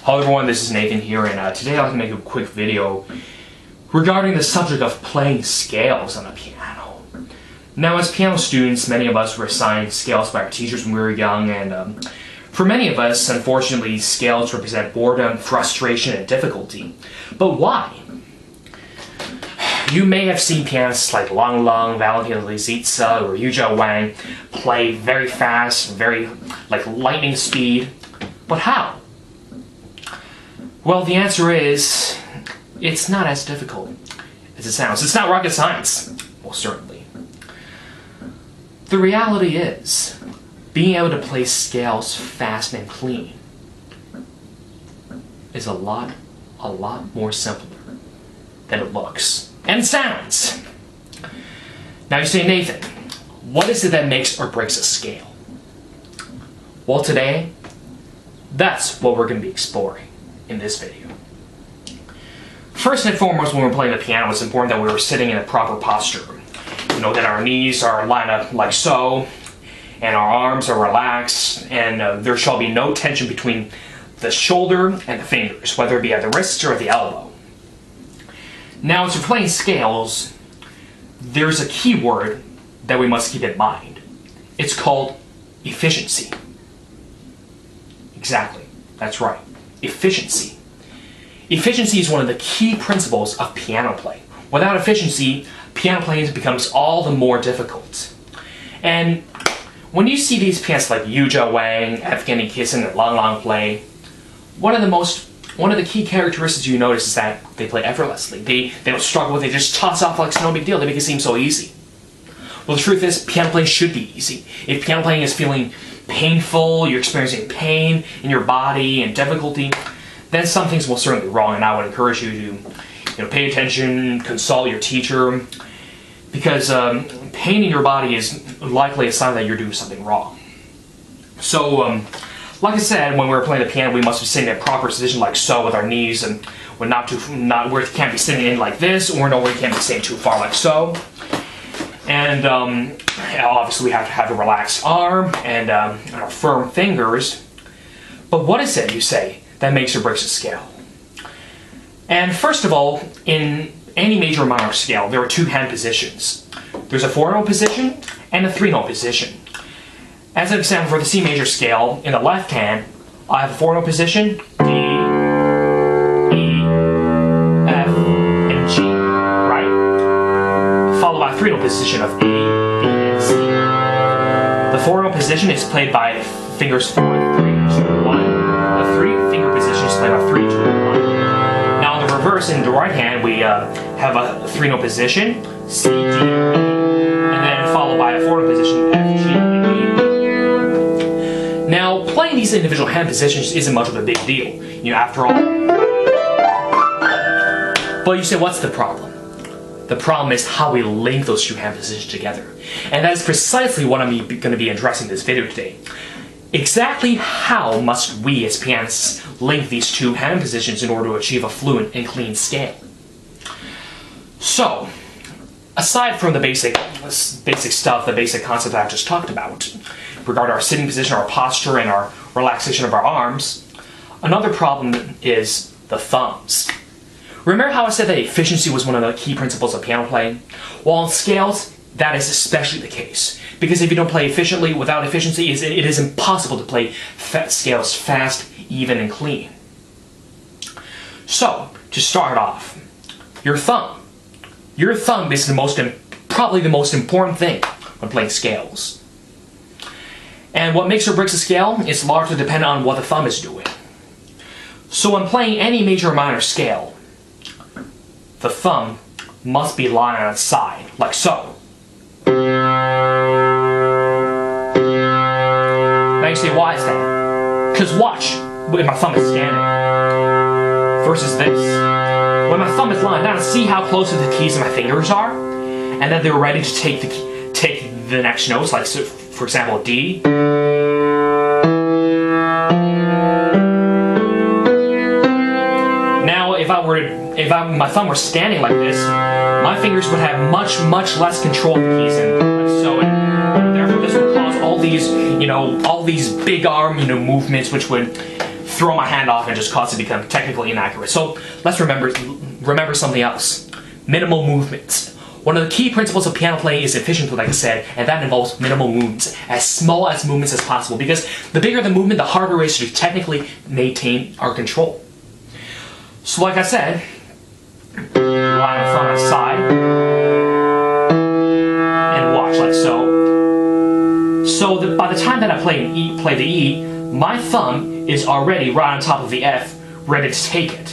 Hello everyone, this is Nathan here, and today I'd like to make a quick video regarding the subject of playing scales on a piano. Now, as piano students, many of us were assigned scales by our teachers when we were young, and for many of us, unfortunately, scales represent boredom, frustration, and difficulty. But why? You may have seen pianists like Lisitsa or Yuja Wang play very fast, very like lightning speed. But how? Well, the answer is, it's not as difficult as it sounds. It's not rocket science, most certainly. The reality is, being able to play scales fast and clean is a lot more simpler than it looks and sounds. Now you say, Nathan, what is it that makes or breaks a scale? Well, today, that's what we're going to be exploring in this video. First and foremost, when we're playing the piano, it's important that we're sitting in a proper posture. You know, that our knees are lined up like so, and our arms are relaxed, and there shall be no tension between the shoulder and the fingers, whether it be at the wrist or at the elbow. Now, as we're playing scales, there's a key word that we must keep in mind. It's called efficiency. Exactly, that's right. Efficiency. Efficiency is one of the key principles of piano playing. Without efficiency, piano playing becomes all the more difficult. And when you see these pianists like Yuja Wang, Kissin, and Lang play, one of the key characteristics you notice is that they play effortlessly. They don't struggle, they just toss off like it's no big deal. They make it seem so easy. Well, the truth is, piano playing should be easy. If piano playing is feeling painful, you're experiencing pain in your body and difficulty, then something's most certainly wrong, and I would encourage you to pay attention, consult your teacher, because pain in your body is likely a sign that you're doing something wrong. So, like I said, when we're playing the piano, we must be sitting in a proper position like so, with our knees, and we're not where you can't be sitting in like this, or no, where you can't be staying too far like so. And obviously we have to have a relaxed arm and our firm fingers. But what is it, you say, that makes or breaks a scale? And first of all, in any major or minor scale, there are two hand positions. There's a 4-note position and a 3-note position. As an example, for the C major scale, in the left hand, I have a 4-note position, D, E, F, and G, right? Followed by a 3-note position of A, B, and C. The 4-note position is played by fingers 4, 3, 2, 1. The 3-finger position is played by 3, 2, 1. Now in the reverse, in the right hand, we have a 3-note position, C, D, E, and then followed by a 4-note position, F, G, and E. Now, playing these individual hand positions isn't much of a big deal, after all. But you say, what's the problem? The problem is how we link those two hand positions together. And that is precisely what I'm going to be addressing in this video today. Exactly how must we as pianists link these two hand positions in order to achieve a fluent and clean scale? So, aside from the basic stuff, the basic concept that I just talked about, regarding our sitting position, our posture, and our relaxation of our arms, another problem is the thumbs. Remember how I said that efficiency was one of the key principles of piano playing? Well, on scales, that is especially the case. Because if you don't play efficiently, without efficiency, it is impossible to play scales fast, even, and clean. So, to start off, your thumb. Your thumb is probably the most important thing when playing scales. And what makes or breaks a scale is largely dependent on what the thumb is doing. So when playing any major or minor scale, the thumb must be lying on its side, like so. Now you say, why is that? Because watch, when my thumb is standing, versus this. When my thumb is lying down, see how close to the keys my fingers are? And then they're ready to take the next notes, like, so, for example, D. Now, if my thumb were standing like this, my fingers would have much less control of the keys, and like so, and therefore this would cause all these big arm, movements, which would throw my hand off and just cause it to become technically inaccurate. So let's remember something else. Minimal movements. One of the key principles of piano playing is efficiency, like I said, and that involves minimal movements, as small as movements as possible, because the bigger the movement, the harder it is to technically maintain our control. So like I said, line the thumb aside, and watch like so. So that by the time that I play the E, my thumb is already right on top of the F, ready to take it.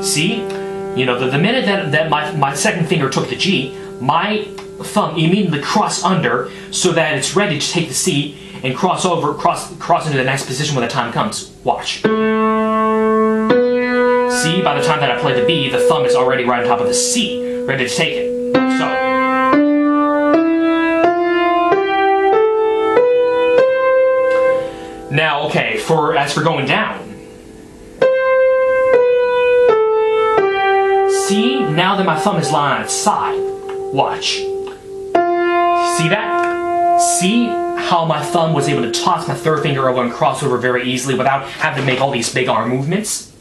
See? You know, the minute that my second finger took the G, my thumb immediately crossed under so that it's ready to take the C and cross into the next position when the time comes. Watch. See, by the time that I play the B, the thumb is already right on top of the C, ready to take it. So. Now, okay, as for going down. See, now that my thumb is lying on its side, watch. See that? See how my thumb was able to toss my third finger over and cross over very easily without having to make all these big arm movements?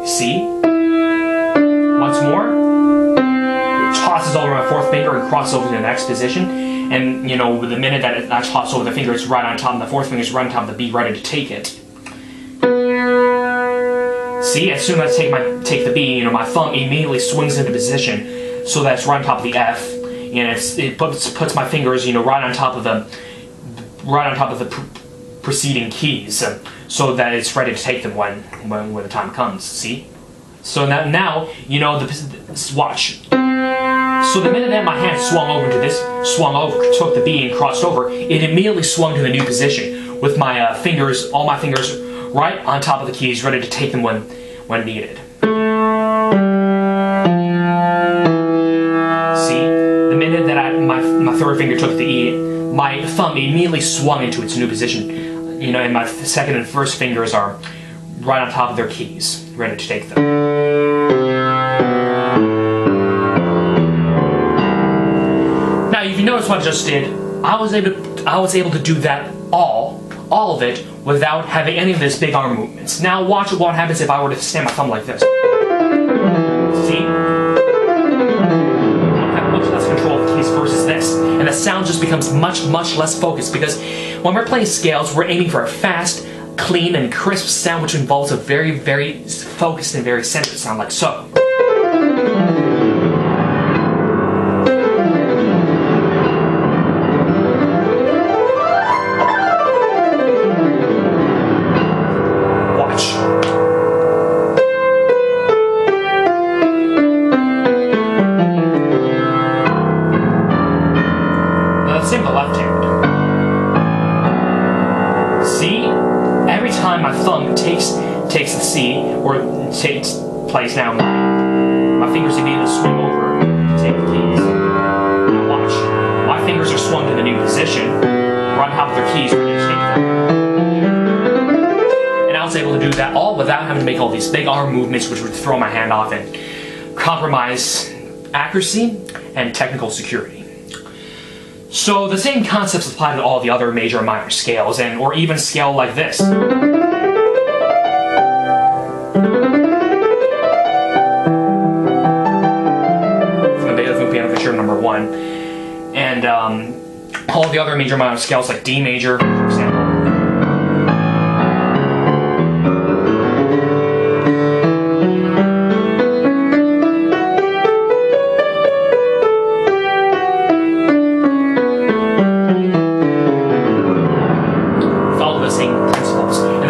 See? Once more. It tosses over my fourth finger and crosses over to the next position. And, you know, the minute that I toss over the finger, it's right on top, and the fourth finger is right on top of the B, ready to take it. See, as soon as I take the B, you know, my thumb immediately swings into position so that it's right on top of the F, and it puts my fingers, you know, right on top of the preceding keys, so that it's ready to take them when the time comes. See? So now you know watch. So the minute that my hand swung over, took the B and crossed over, it immediately swung to the new position with my all my fingers right on top of the keys, ready to take them when needed. See, the minute that my third finger took the E, my thumb immediately swung into its new position. You know, and my second and first fingers are right on top of their keys, ready to take them. Now, if you notice what I just did, I was able to do that all of it, without having any of this big arm movements. Now watch what happens if I were to stand my thumb like this. See? I have much less control of the keys versus this, and the sound just becomes much less focused, because when we're playing scales, we're aiming for a fast, clean, and crisp sound, which involves a very focused and very centered sound, like so. Same with the left hand. See? Every time my thumb takes the C, or plays now, my fingers immediately swing over to take the keys. Now watch. My fingers are swung to the new position, right on top of their keys, ready to take them. And I was able to do that all without having to make all these big arm movements, which would throw my hand off and compromise accuracy and technical security. So the same concepts apply to all the other major and minor scales, or even scale like this. From the Beethoven Piano Concerto No. 1, and all the other major and minor scales like D major, for example.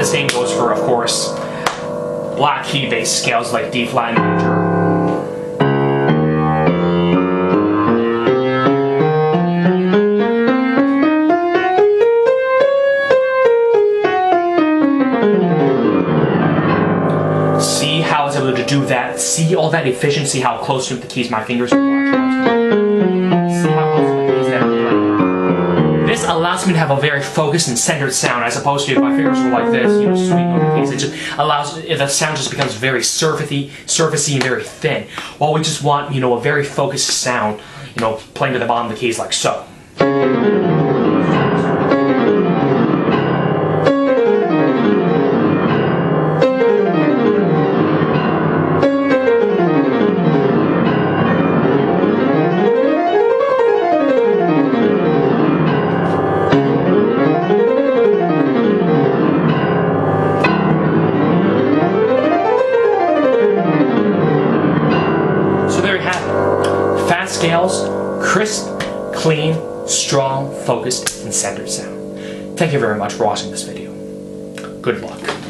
Same goes for, of course, black key-based scales like D flat major. See how I was able to do that? See all that efficiency, how close to the keys my fingers are. See how close to the keys that I'm playing. This allows me to have a very focused and centered sound, as opposed to if my fingers were like this, you know, swinging over the keys. It just allows, the sound just becomes very surfacey and very thin. While we just want, you know, a very focused sound, playing to the bottom of the keys like so. Fast scales, crisp, clean, strong, focused, and centered sound. Thank you very much for watching this video. Good luck.